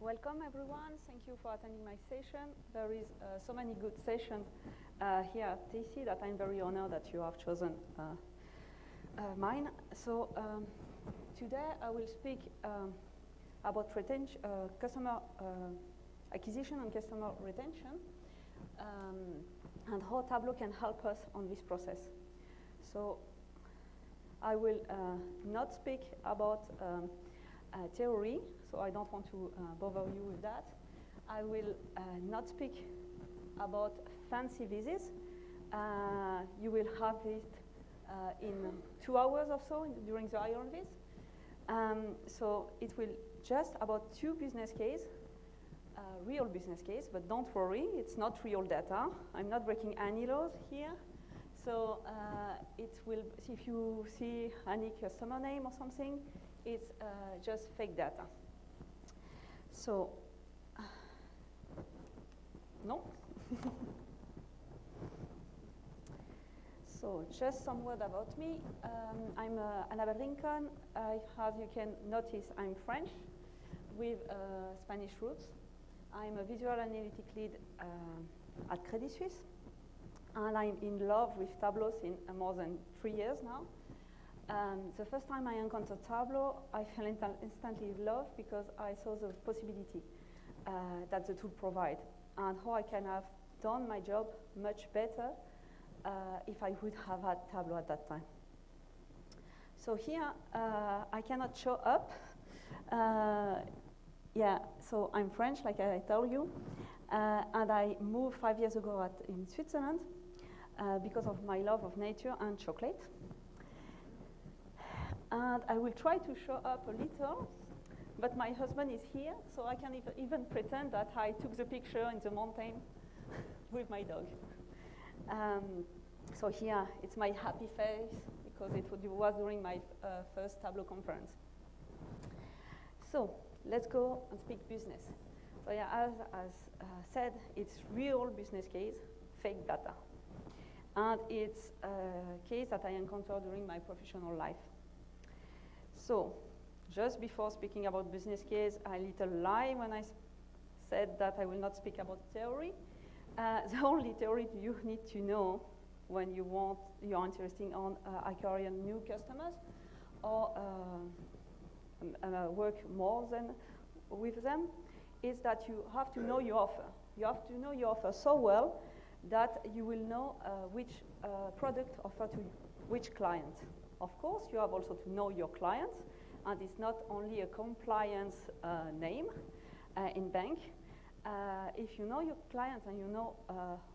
Welcome everyone. Thank you for attending my session. There is so many good sessions here at TC that I'm very honored that you have chosen mine. Today I will speak about customer acquisition and customer retention and how Tableau can help us on this process. So I will not speak about theory, so I don't want to bother you with that. I will not speak about fancy visits. You will have it in 2 hours or so during the Iron Viz. So it will just about 2 business cases, real business case, but don't worry, it's not real data. I'm not breaking any laws here. So it will, if you see any customer name or something, it's just fake data. So, no. So just some word about me. I'm Annabelle Lincoln. As you can notice, I'm French with Spanish roots. I'm a visual analytic lead at Credit Suisse. And I'm in love with Tableau since more than 3 years now. The first time I encountered Tableau, I fell instantly in love because I saw the possibility that the tool provides and how I can have done my job much better if I would have had Tableau at that time. So here, I cannot show up. So I'm French, like I told you, and I moved 5 years ago in Switzerland because of my love of nature and chocolate. And I will try to show up a little, but my husband is here, so I can even pretend that I took the picture in the mountain with my dog. So here, it's my happy face, because it was during my first Tableau conference. So let's go and speak business. So yeah, as said, it's real business case, fake data. And it's a case that I encountered during my professional life. So, just before speaking about business case, I little lie when I said that I will not speak about theory. The only theory you need to know when you're interested on acquiring new customers or work more than with them is that you have to know your offer. You have to know your offer so well that you will know which product offer to which client. Of course, you have also to know your clients, and it's not only a compliance name in bank. If you know your clients and you know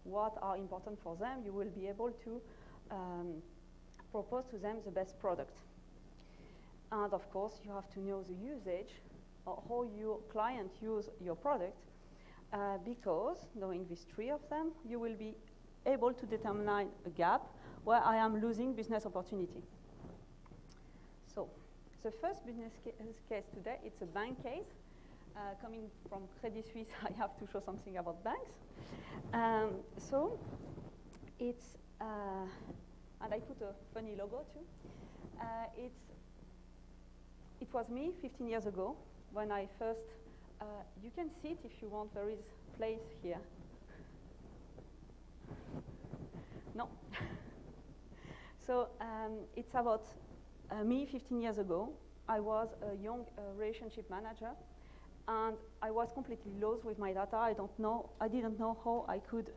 what are important for them, you will be able to propose to them the best product. And of course, you have to know the usage or how your client use your product, because knowing these 3 of them, you will be able to determine a gap where I am losing business opportunity. So, the first business case today, it's a bank case. Coming from Credit Suisse, I have to show something about banks. So, it's, and I put a funny logo too. It was me 15 years ago when I first, you can see it if you want, there is place here. No. So, it's about me 15 years ago. I was a young relationship manager, and I was completely lost with my data. I didn't know how I could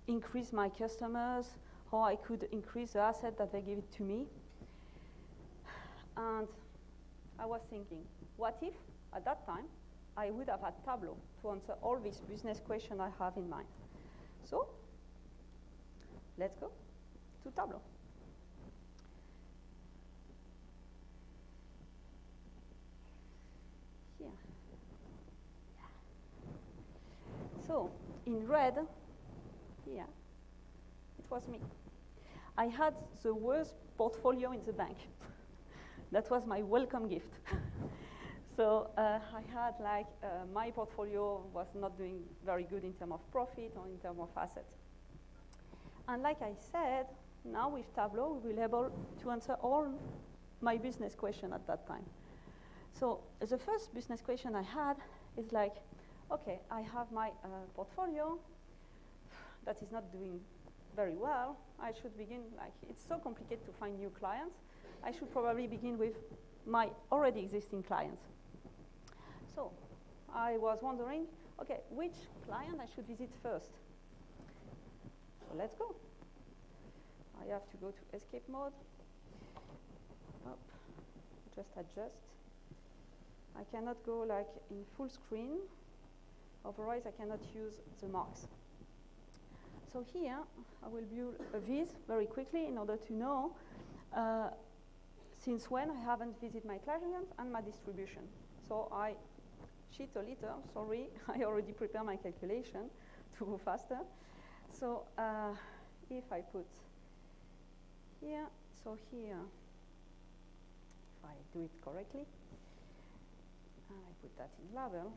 increase my customers, how I could increase the asset that they gave it to me. And I was thinking, what if, at that time, I would have had Tableau to answer all these business questions I have in mind? So, let's go to Tableau. Here. So, in red, here, it was me. I had the worst portfolio in the bank. That was my welcome gift. So I had my portfolio was not doing very good in terms of profit or in terms of assets. And like I said, now with Tableau, we will be able to answer all my business questions at that time. So the first business question I had is like, okay, I have my portfolio that is not doing very well. I should begin, like, it's so complicated to find new clients. I should probably begin with my already existing clients. So I was wondering, okay, which client I should visit first? So let's go. I have to go to escape mode. Up. Just adjust. I cannot go like in full screen, otherwise I cannot use the marks. So here I will build a viz very quickly in order to know since when I haven't visited my client and my distribution. So I cheat a little, sorry, I already prepared my calculation to go faster. So if I put here, so here, if I do it correctly, and I put that in label,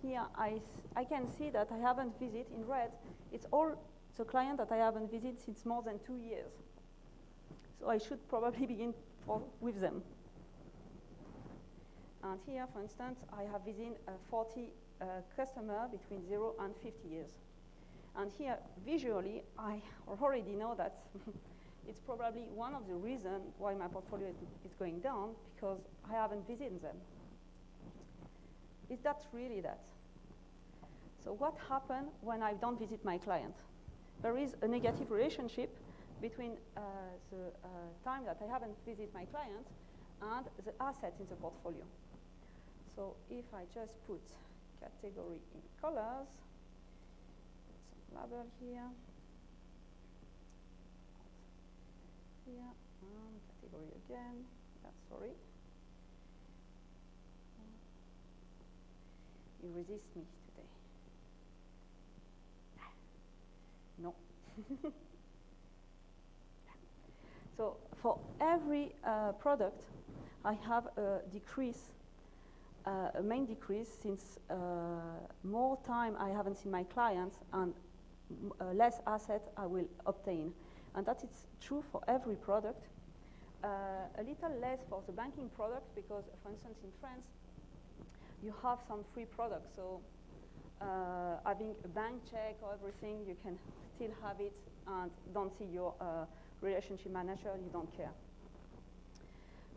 here I can see that I haven't visited in red. It's all the client that I haven't visited since more than 2 years. So I should probably begin with them. And here, for instance, I have visited 40 customers between 0 and 50 years. And here, visually, I already know that it's probably one of the reasons why my portfolio is going down, because I haven't visited them. Is that really that? So what happens when I don't visit my client? There is a negative relationship between the time that I haven't visited my client and the asset in the portfolio. So if I just put category in colors, put some label here, and category again, sorry. You resist me today. No. So for every product, I have a decrease, a main decrease, since more time I haven't seen my clients and less asset I will obtain. And that is true for every product. A little less for the banking product, because, for instance, in France, you have some free products. So having a bank check or everything, you can still have it and don't see your relationship manager, you don't care.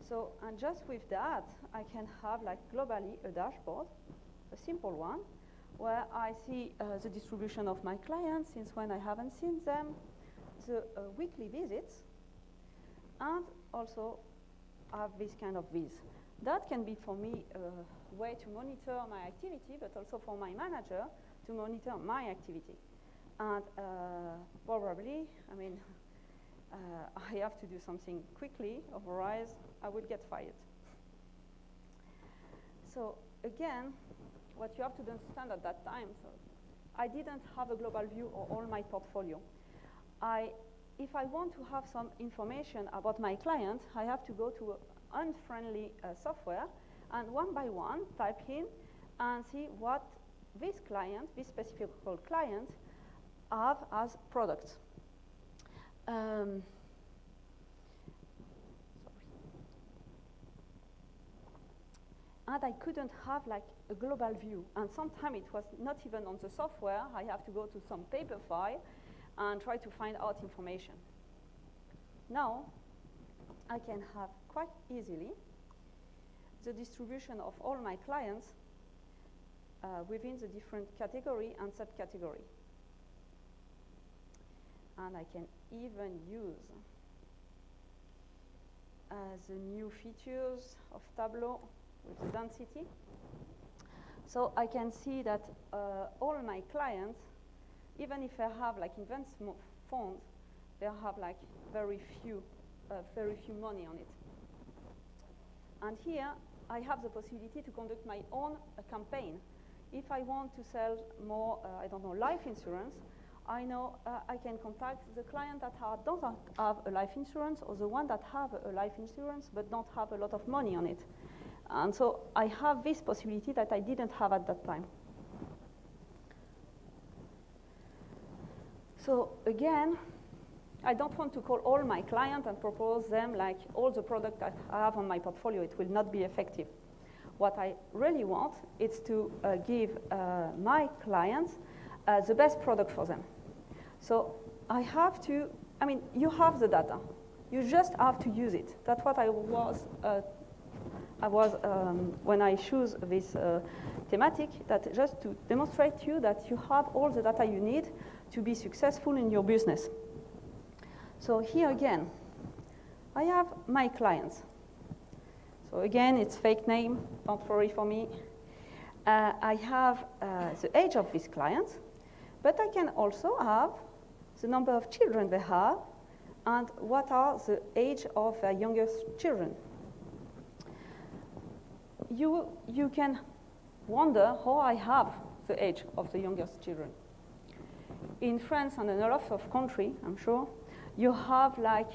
So, and just with that, I can have like globally a dashboard, a simple one, where I see the distribution of my clients since when I haven't seen them, the weekly visits, and also have this kind of viz. That can be for me a way to monitor my activity, but also for my manager to monitor my activity. And probably, I mean, I have to do something quickly, otherwise I will get fired. So again, what you have to understand at that time, so I didn't have a global view of all my portfolio. If I want to have some information about my client, I have to go to unfriendly software and one by one type in and see what this client, this specific client, have as products. And I couldn't have like a global view, and sometimes it was not even on the software. I have to go to some paper file and try to find out information. Now I can have quite easily the distribution of all my clients within the different category and subcategory. And I can even use the new features of Tableau with the density. So I can see that all my clients, even if I have like investment funds, they have like very few money on it. And here I have the possibility to conduct my own campaign. If I want to sell more, I don't know, life insurance, I know I can contact the client that don't have a life insurance, or the one that have a life insurance but don't have a lot of money on it. And so I have this possibility that I didn't have at that time. So again, I don't want to call all my clients and propose them like all the products that I have on my portfolio. It will not be effective. what I really want is to give my clients the best product for them. So I have to, I mean, you have the data. You just have to use it. That's what I was when I choose this thematic, that just to demonstrate to you that you have all the data you need to be successful in your business. So here again, I have my clients. So again, it's fake name, don't worry for me. I have the age of these clients, but I can also have the number of children they have and what are the age of their youngest children. You can wonder how I have the age of the youngest children. In France and in a lot of countries, I'm sure, you have like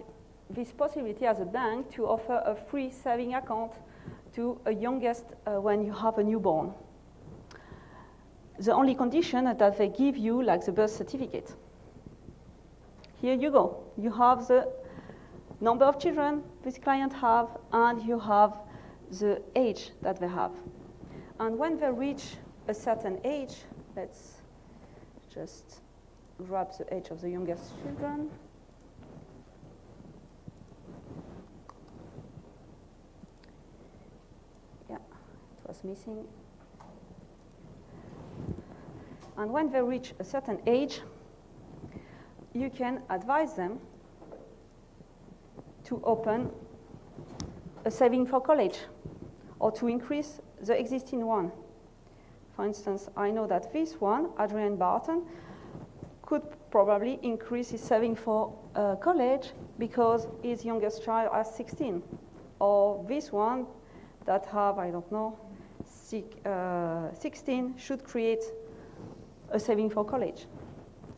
this possibility as a bank to offer a free saving account to a youngest when you have a newborn. The only condition is that they give you like the birth certificate. Here you go. You have the number of children this client have, and you have the age that they have. And when they reach a certain age, let's just grab the age of the youngest children. Yeah, it was missing. And when they reach a certain age, you can advise them to open a saving for college or to increase the existing one. For instance, I know that this one, Adrian Barton, could probably increase his saving for college because his youngest child is 16. Or this one that have, I don't know, 16 should create a saving for college.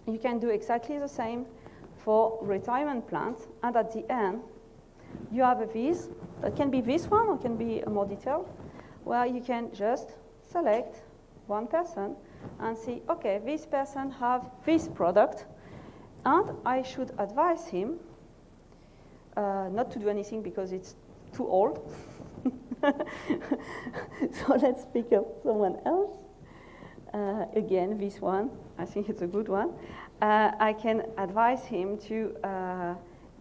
You can do exactly the same for retirement plans, and at the end, you have a vis. That can be this one, or can be more detailed, where you can just select one person and see, okay, this person have this product, and I should advise him not to do anything because it's too old. So let's pick up someone else. Again, this one, I think it's a good one. I can advise him to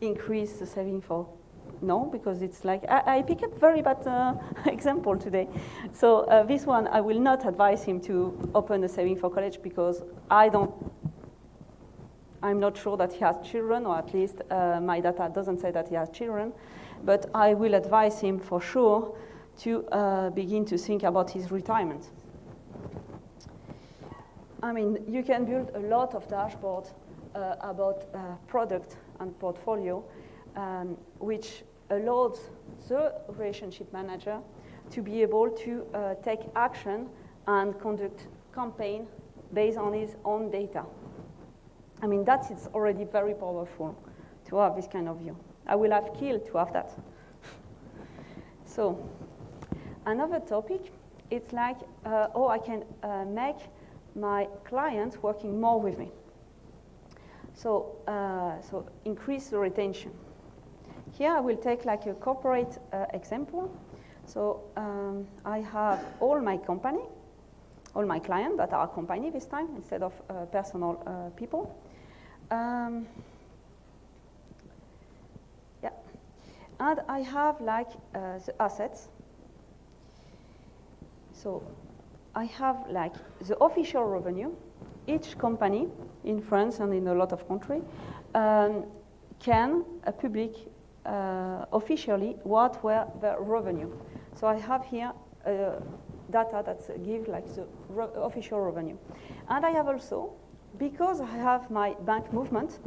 increase the saving for, no, because it's like, I pick up very bad example today. So this one, I will not advise him to open a saving for college because I'm not sure that he has children, or at least my data doesn't say that he has children, but I will advise him for sure to begin to think about his retirement. I mean, you can build a lot of dashboards about product and portfolio, which allows the relationship manager to be able to take action and conduct campaign based on his own data. I mean, that is already very powerful to have this kind of view. I will have killed to have that. So, another topic, it's like, oh, I can make my clients working more with me. So, so increase the retention. Here I will take like a corporate example. So I have all my company, all my clients that are company this time instead of personal people. Yeah, and I have like the assets. So I have like the official revenue. Each company in France and in a lot of countries can public officially what were the revenue. So I have here data that give like the official revenue. And I have also, because I have my bank movement,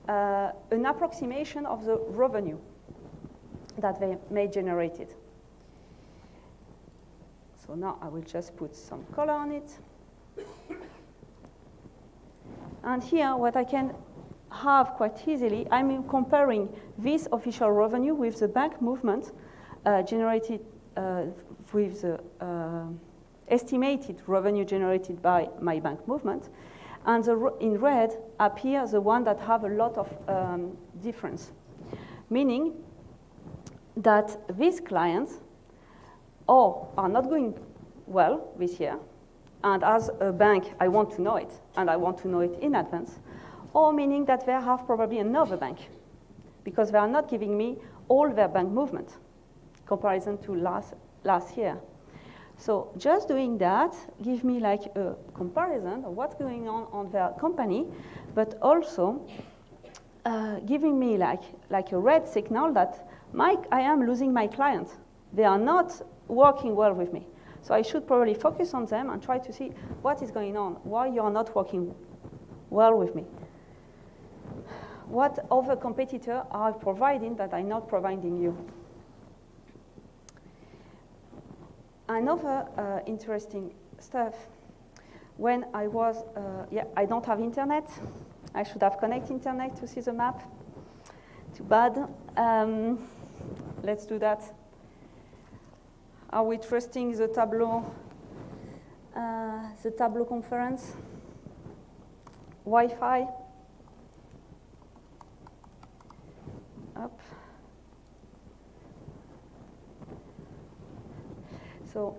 an approximation of the revenue that they may generated. So now I will just put some color on it. And here what I can have quite easily, I'm comparing this official revenue with the bank movement generated with the estimated revenue generated by my bank movement. And in red appear the one that have a lot of difference, meaning that these clients or are not going well this year, and as a bank, I want to know it, and I want to know it in advance, or meaning that they have probably another bank, because they are not giving me all their bank movement, comparison to last year. So just doing that gives me like a comparison of what's going on their company, but also giving me like a red signal that I am losing my clients. They are not working well with me. So I should probably focus on them and try to see what is going on, why you are not working well with me. What other competitors are providing that I'm not providing you? Another interesting stuff, when I was, I don't have internet. I should have connected internet to see the map. Too bad. Let's do that. Are we trusting the Tableau conference? Wi-Fi? Up. So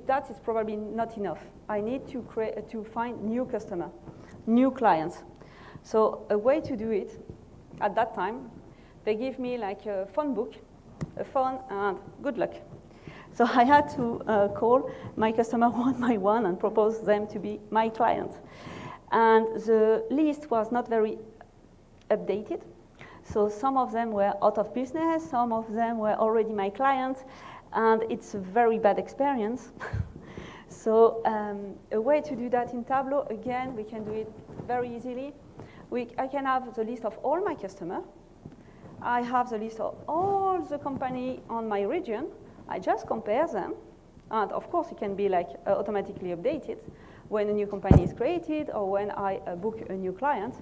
that is probably not enough. I need to find new customer, new clients. So a way to do it, at that time, they give me like a phone book, a phone, and good luck. So I had to call my customer one by one and propose them to be my client. And the list was not very updated. So some of them were out of business, some of them were already my clients, and it's a very bad experience. So a way to do that in Tableau, again, we can do it very easily. I can have the list of all my customers. I have the list of all the company on my region. I just compare them. And of course, it can be like automatically updated when a new company is created or when I book a new client.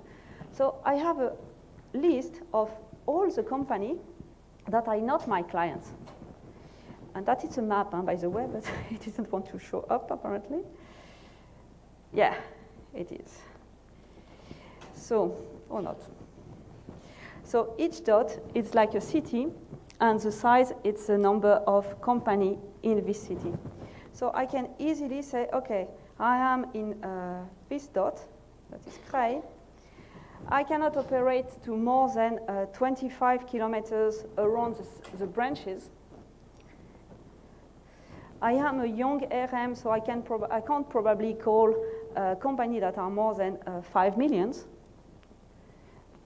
So I have a list of all the company that are not my clients. And that is a map, by the way, but it doesn't want to show up, apparently. Yeah, it is. So, or not. So each dot is like a city, and the size, it's the number of company in this city. So I can easily say, okay, I am in this dot, that is gray. I cannot operate to more than 25 kilometers around the branches. I am a young RM, so I can't probably call a company that are more than 5 million.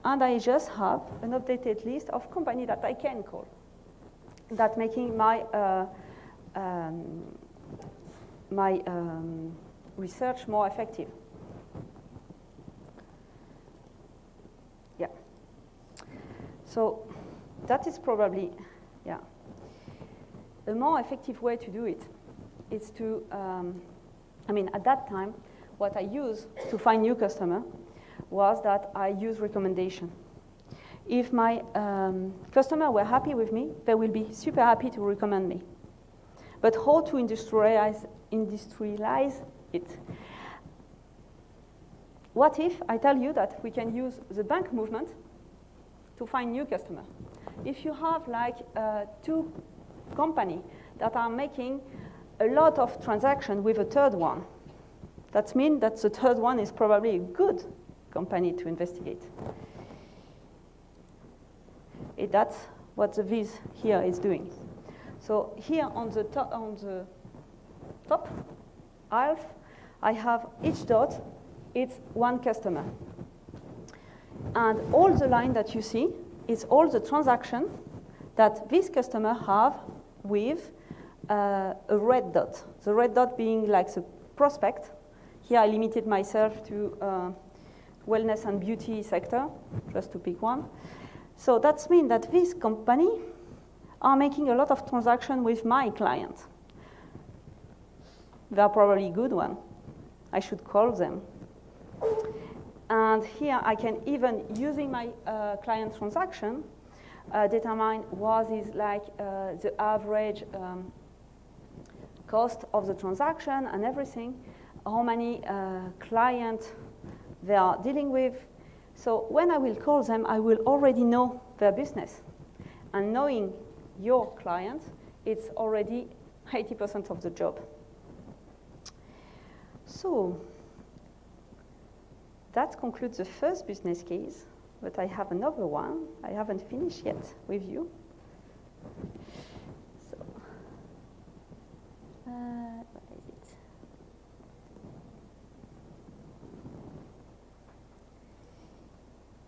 And I just have an updated list of companies that I can call. That making my research more effective. Yeah. So that is probably, a more effective way to do it is to, at that time, what I used to find new customer was that I use recommendation. If my customer were happy with me, they will be super happy to recommend me. But how to industrialize it? What if I tell you that we can use the bank movement to find new customer? If you have like two companies that are making a lot of transactions with a third one, that means that the third one is probably a good company to investigate. That's what the viz here is doing. So here on the top half, I have each dot, it's one customer. And all the line that you see is all the transaction that this customer have with a red dot. The red dot being like the prospect. Here I limited myself to wellness and beauty sector, just to pick one. So that means that this company are making a lot of transactions with my client. They are probably good one. I should call them. And here I can even, using my client transaction, determine what is like the average cost of the transaction and everything, how many clients they are dealing with. So when I will call them, I will already know their business. And knowing your clients, it's already 80% of the job. So that concludes the first business case, but I have another one. I haven't finished yet with you. So, what is it?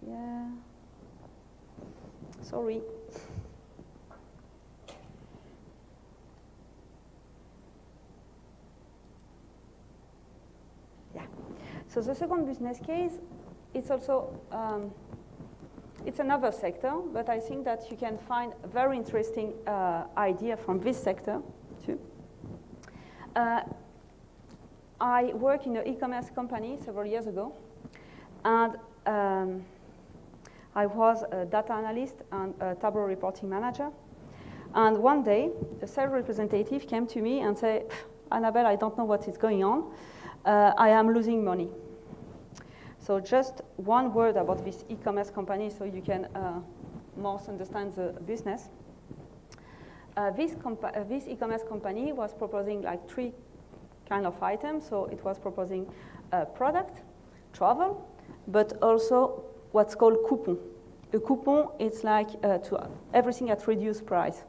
Yeah. Sorry. Yeah. So the second business case, it's also it's another sector, but I think that you can find a very interesting idea from this sector too. I worked in an e-commerce company several years ago, and I was a data analyst and a Tableau reporting manager. And one day, a sales representative came to me and said, Annabelle, I don't know what is going on. I am losing money. So just one word about this e-commerce company so you can more understand the business. This e-commerce company was proposing like 3 kind of items. So it was proposing product, travel, but also what's called coupon. A coupon, it's like everything at reduced price.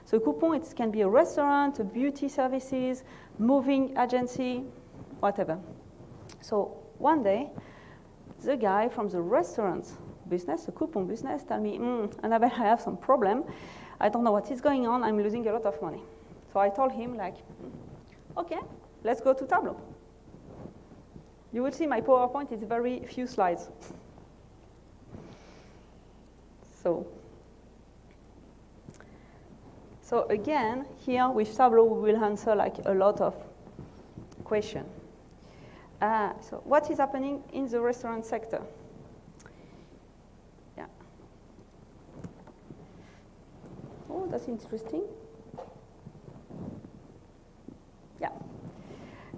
So a coupon, it can be a restaurant, a beauty services, moving agency, whatever. So one day, the guy from the restaurant business, the coupon business, told me, Annabelle, I have some problem. I don't know what is going on. I'm losing a lot of money. So I told him, like, OK, let's go to Tableau. You will see my PowerPoint is very few slides. So again, here with Tableau, we will answer like a lot of questions. So what is happening in the restaurant sector? Yeah. Oh, that's interesting. Yeah.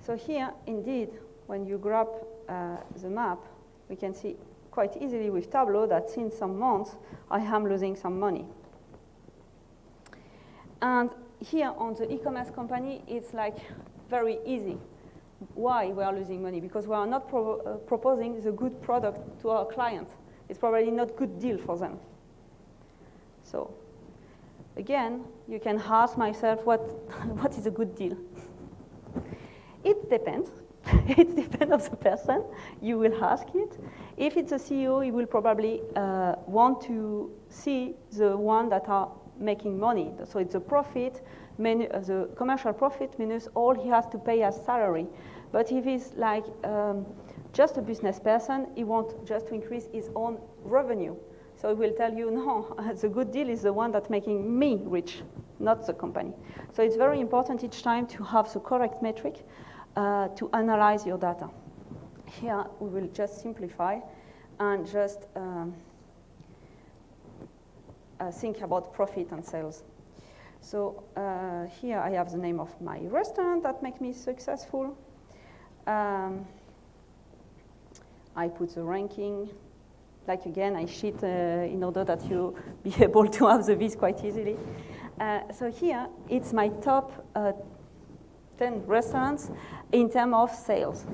So here, indeed, when you grab the map, we can see quite easily with Tableau that since some months, I am losing some money. And here on the e-commerce company, it's like very easy. Why we are losing money? Because we are not proposing the good product to our client. It's probably not good deal for them. So again, you can ask myself, what is a good deal? It depends. It depends on the person. You will ask it. If it's a CEO, he will probably want to see the one that are making money. So it's a profit, the commercial profit minus all he has to pay as salary. But if he's like just a business person, he wants just to increase his own revenue. So he will tell you, no, the good deal is the one that's making me rich, not the company. So it's very important each time to have the correct metric to analyze your data. Here we will just simplify and just think about profit and sales. So here I have the name of my restaurant that makes me successful. I put the ranking. Like again, I cheat in order that you be able to have the vis quite easily. So here, it's my top 10 restaurants in terms of sales.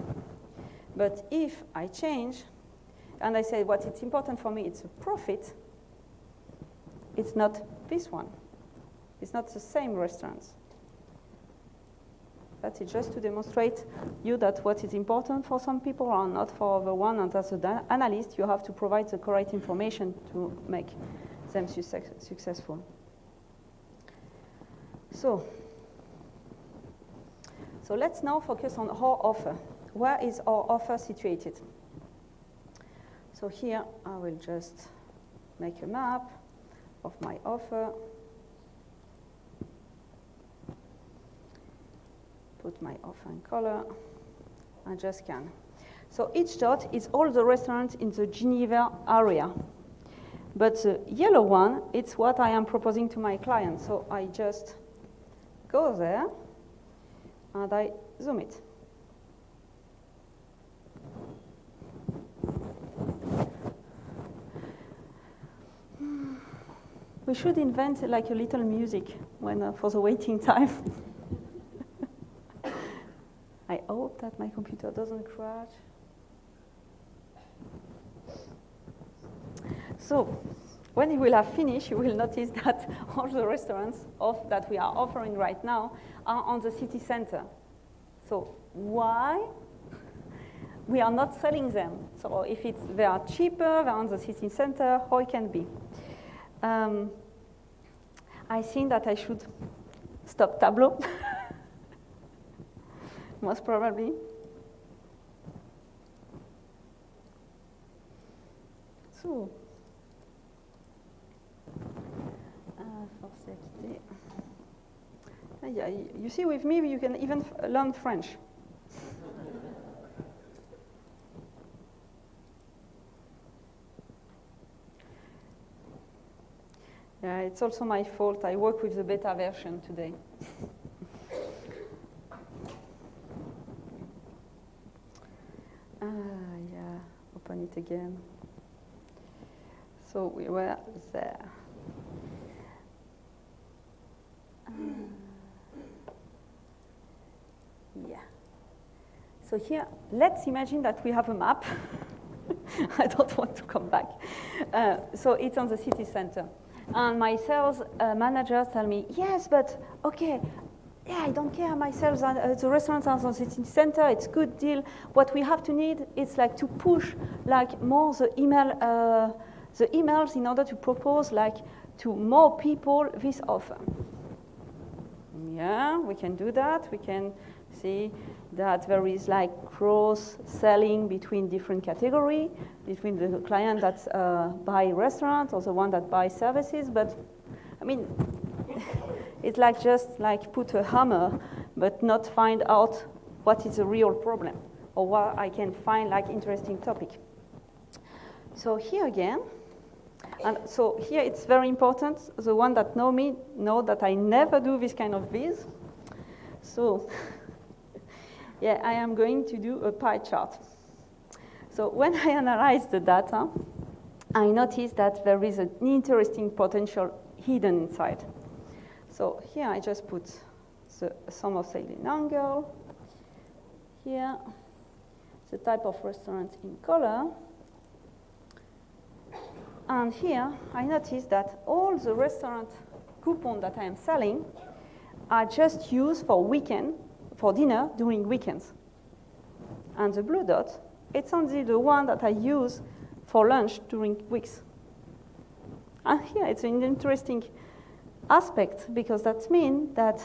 But if I change, and I say what it's important for me, it's a profit, it's not this one. It's not the same restaurants. That's it, just to demonstrate you that what is important for some people are not for other one, and as an analyst, you have to provide the correct information to make them successful. So let's now focus on our offer. Where is our offer situated? So here, I will just make a map of my offer. Put my offer in color, and just scan. So each dot is all the restaurants in the Geneva area. But the yellow one, it's what I am proposing to my client. So I just go there, and I zoom it. We should invent like a little music when for the waiting time. I hope that my computer doesn't crash. So, when you will have finished, you will notice that all the restaurants that we are offering right now are on the city center. So, why we are not selling them? So, if they are cheaper, they're on the city center, how it can be? I think that I should stop Tableau. Most probably. So, forcer à quitter. Yeah, you see, with me, you can even learn French. Yeah, it's also my fault. I work with the beta version today. Yeah, open it again. So we were there. Yeah. So here, let's imagine that we have a map. I don't want to come back. So it's on the city center. And my sales managers tell me, yes, but okay, yeah, I don't care. My sales, the restaurants are on the city center. It's a good deal. What we have to need is like to push like more the emails in order to propose like to more people this offer. Yeah, we can do that. We can see that there is like cross-selling between different categories, between the client that buy restaurant or the one that buy services. But I mean, it's like just like put a hammer, but not find out what is the real problem or what I can find like interesting topic. So here again, and so here it's very important. The one that know me know that I never do this kind of viz. So yeah, I am going to do a pie chart. So when I analyze the data, I notice that there is an interesting potential hidden inside. So here I just put the sum of sales in angle. Here, the type of restaurant in color. And here, I notice that all the restaurant coupons that I am selling are just used for dinner during weekends. And the blue dot, it's only the one that I use for lunch during weeks. And here, it's an interesting aspect because that means that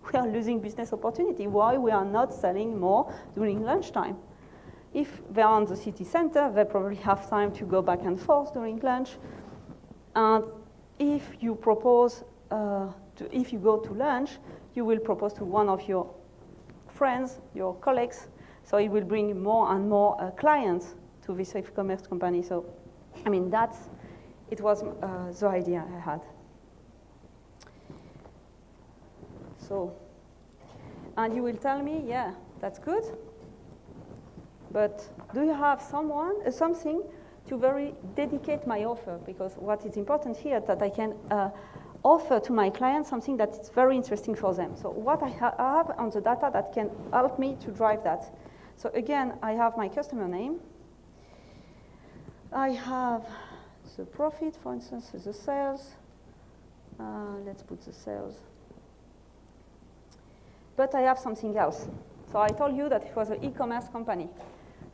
we are losing business opportunity. Why we are not selling more during lunchtime? If they're on the city center, they probably have time to go back and forth during lunch. And if you propose, if you go to lunch, you will propose to one of your friends, your colleagues, so it will bring more and more clients to this e-commerce company. So, I mean, it was the idea I had. So, and you will tell me, yeah, that's good. But do you have something to very dedicate my offer? Because what is important here is that I can offer to my clients something that is very interesting for them. So what I have on the data that can help me to drive that. So again, I have my customer name. I have the profit, for instance, the sales. Let's put the sales. But I have something else. So I told you that it was an e-commerce company.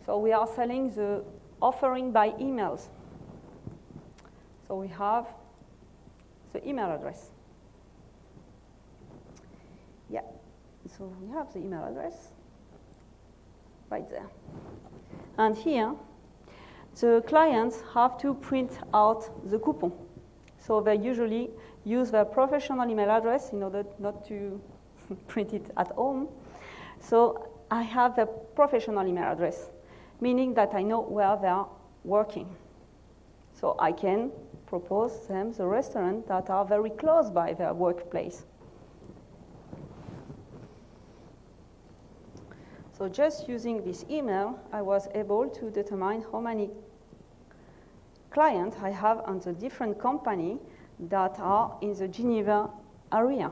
So we are selling the offering by emails. So we have the email address. Yeah, so we have the email address right there. And here, the clients have to print out the coupon. So they usually use their professional email address in order not to print it at home. So I have the professional email address, meaning that I know where they are working. So I can propose them the restaurants that are very close by their workplace. So just using this email, I was able to determine how many client I have on the different company that are in the Geneva area.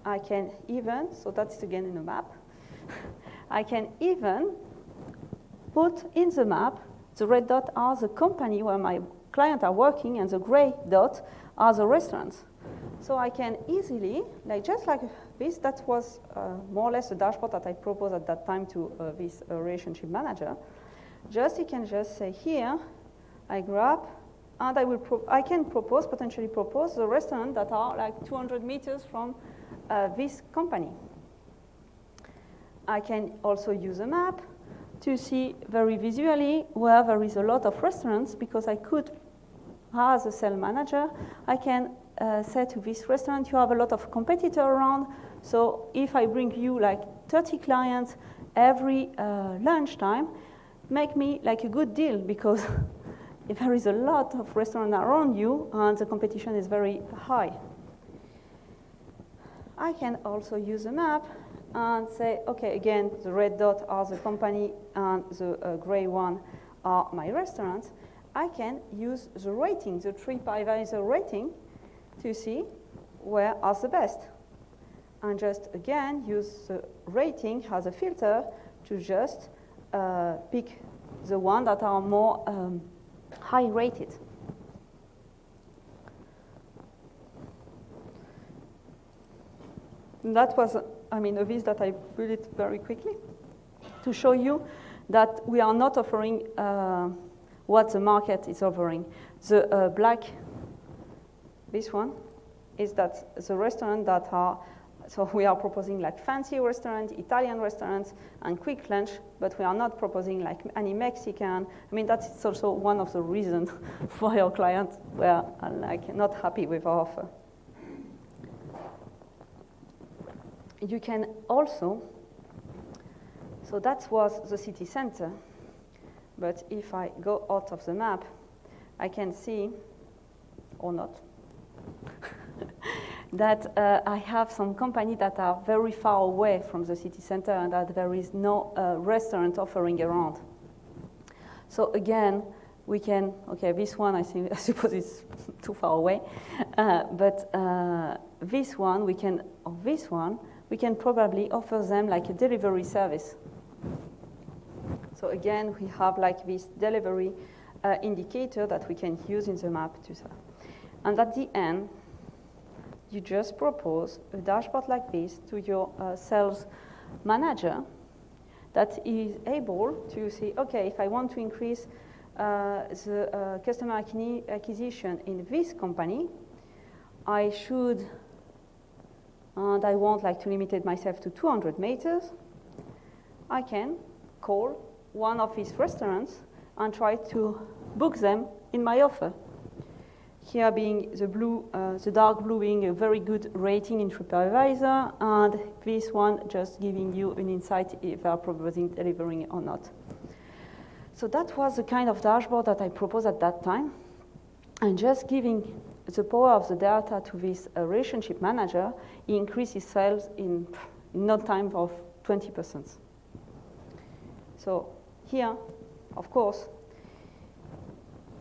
I can even, so that's again in a map, I can even put in the map, the red dot are the company where my clients are working, and the gray dot are the restaurants. So I can easily, just like this, that was more or less the dashboard that I proposed at that time to this relationship manager. You can just say here, I grab, and I can potentially propose the restaurant that are like 200 meters from this company. I can also use a map to see very visually where there is a lot of restaurants, because I could, as a sales manager, I can say to this restaurant, you have a lot of competitors around, so if I bring you like 30 clients every lunchtime, make me like a good deal, because if there is a lot of restaurants around you and the competition is very high. I can also use a map and say, okay, again, the red dot are the company and the gray one are my restaurants. I can use the rating, the TripAdvisor rating, to see where are the best. And just, again, use the rating as a filter to just pick the one that are more high rated. And that was, a vis that I built it very quickly to show you that we are not offering what the market is offering. The black, this one, is that the restaurant that are, so we are proposing like fancy restaurants, Italian restaurants, and quick lunch, but we are not proposing like any Mexican. That's also one of the reasons why our clients were like not happy with our offer. You can also, so that was the city center, but if I go out of the map, I can see, or not, that I have some companies that are very far away from the city center and that there is no restaurant offering around. So again, we can, okay, this one I suppose is too far away, but this one we can, or this one, we can probably offer them like a delivery service. So again, we have like this delivery indicator that we can use in the map to serve. And at the end, you just propose a dashboard like this to your sales manager that is able to say, okay, if I want to increase the customer acquisition in this company, I should, and I want like to limit myself to 200 meters, I can call one of these restaurants and try to book them in my offer. Here being the blue, the dark blue being a very good rating in TripAdvisor, and this one just giving you an insight if they are proposing delivering or not. So that was the kind of dashboard that I proposed at that time, and just giving the power of the data to this relationship manager, he increased his sales in no time of 20%. So here, of course,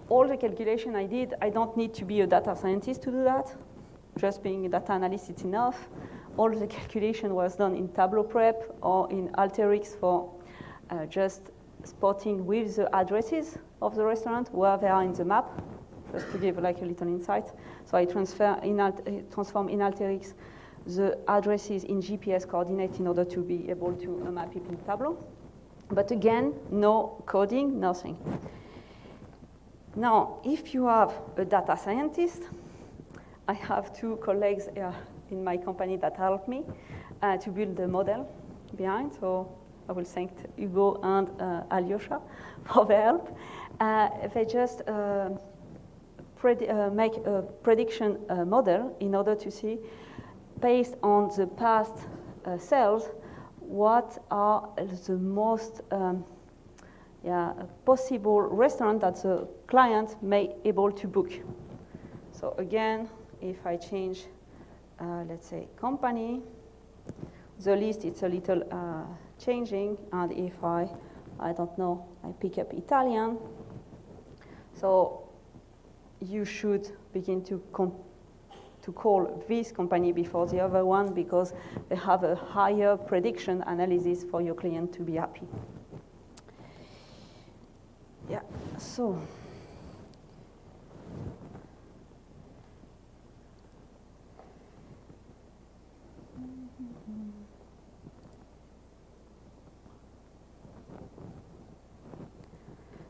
all the calculation I did, I don't need to be a data scientist to do that. Just being a data analyst, it's enough. All the calculation was done in Tableau prep or in Alteryx for just spotting with the addresses of the restaurant where they are in the map, just to give like a little insight. So I transform in Alteryx the addresses in GPS coordinates in order to be able to map it in Tableau. But again, no coding, nothing. Now, if you have a data scientist, I have two colleagues in my company that help me to build the model behind. So I will thank Hugo and Alyosha for their help. They just make a prediction model in order to see, based on the past sales, what are the most possible restaurant that the client may able to book. So again, if I change, let's say, company, the list it's a little changing, and if I I don't know, I pick up Italian. So you should begin to call this company before the other one because they have a higher prediction analysis for your client to be happy. Yeah, so.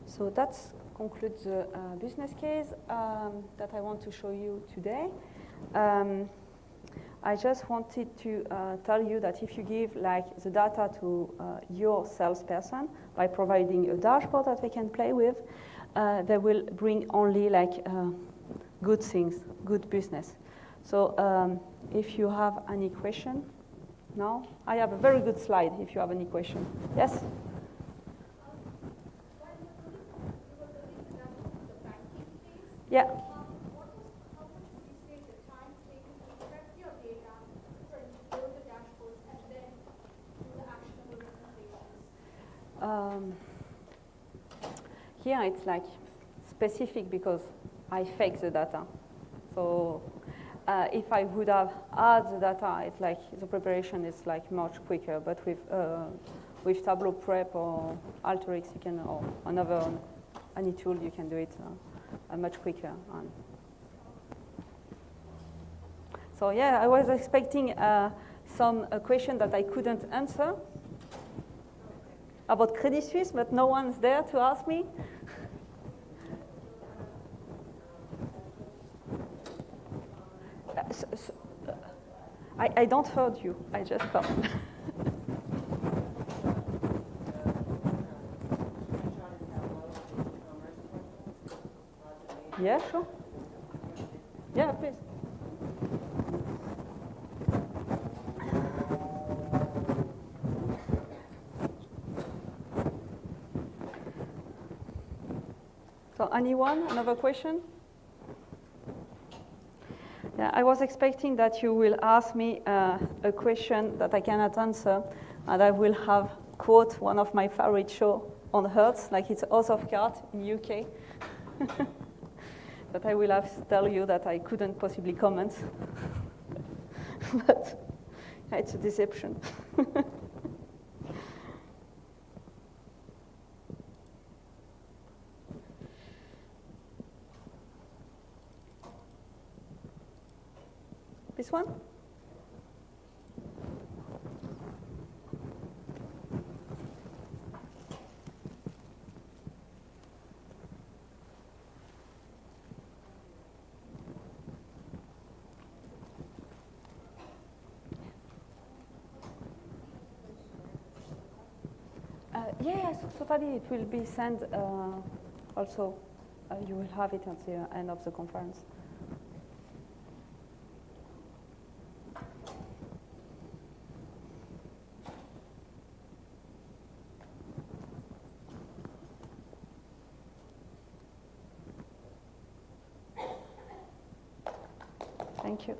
So that concludes the business case that I want to show you today. I just wanted to tell you that if you give like the data to your salesperson by providing a dashboard that they can play with, they will bring only like good things, good business. So if you have any question now, I have a very good slide if you have any question. Yes? Yeah. How much would you say the time taken to prep your data for you to build the dashboards and then do the actionable recommendations? Here it's like specific because I fake the data. So if I would have had the data, it's like the preparation is like much quicker. But with Tableau Prep or Alteryx, you can, or another any tool, you can do it much quicker. So yeah, I was expecting some question that I couldn't answer about Credit Suisse, but no one's there to ask me. I don't heard you. I just thought. Yeah, sure. Yeah, please. So anyone, another question? Yeah, I was expecting that you will ask me a question that I cannot answer, and I will have quote one of my favorite show on Hertz, like it's House of Cards in UK. But I will have to tell you that I couldn't possibly comment. But it's a deception. This one? Yes, totally. It will be sent also. You will have it at the end of the conference. Thank you.